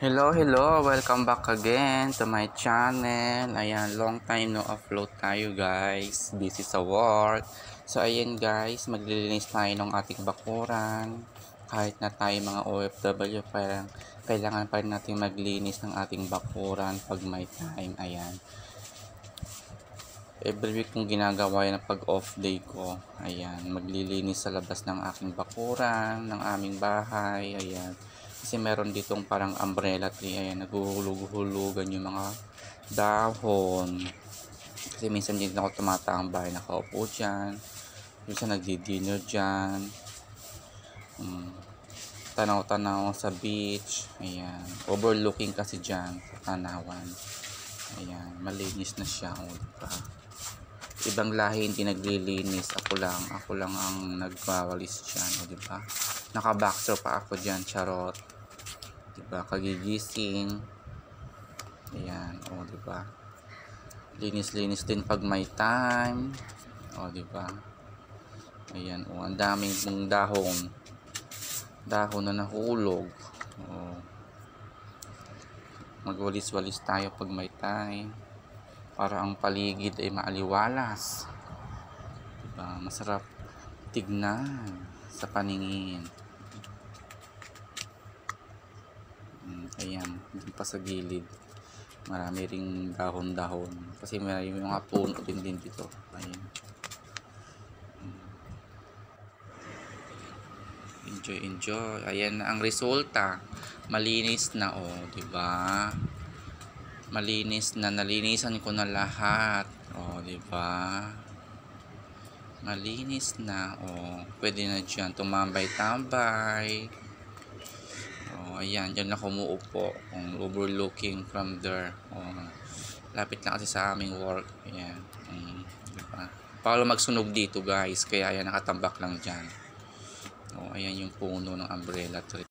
Hello, welcome back again to my channel. Ayan, long time no upload tayo guys. Busy sa work. So ayan guys, maglilinis tayo ng ating bakuran. Kahit na tayo mga OFW, parang kailangan pa rin natin maglinis ng ating bakuran pag may time. Ayan. Every week kong ginagawa yan pag off day ko. Ayan, maglilinis sa labas ng aking bakuran, ng aming bahay. Ayan. Kasi meron ditong parang umbrella tree. Ayan, naguhulog-hulugan yung mga dahon. Kasi minsan din ako tumatambay, nakaupo dyan. Minsan nagdi-dinner dyan. Tanaw-tanaw sa beach. Ayan, overlooking kasi dyan sa tanawan. Ayan, malinis na siya. O, diba? Ibang lahi hindi naglilinis, ako lang ang nagwawalis dyan, o diba? Naka-boxer pa ako dyan, charot, diba? Kagigising. Ayan, o diba? Linis din pag may time, o diba? Ayan, o ang daming mong dahon na nahulog. O, magwalis-walis tayo pag may time para ang paligid ay maaliwalas, diba? Masarap tignan sa paningin. Ayan, dun pa sa gilid marami ring dahon-dahon kasi may mga puno din dito. Ayan, enjoy. Ayan na ang resulta, malinis na, oh, diba? Malinis na, nalinisan ko na lahat, oh, diba? Malinis na, oh, pwede na dyan tumambay-tambay. Oh, ayan, dyan na kumuupo, overlooking from there. Oh, lapit lang kasi sa aming work. Ayan, diba? Paano magsunog dito guys, kaya ayan, nakatambak lang dyan. Oh, ayan yung puno ng umbrella tree.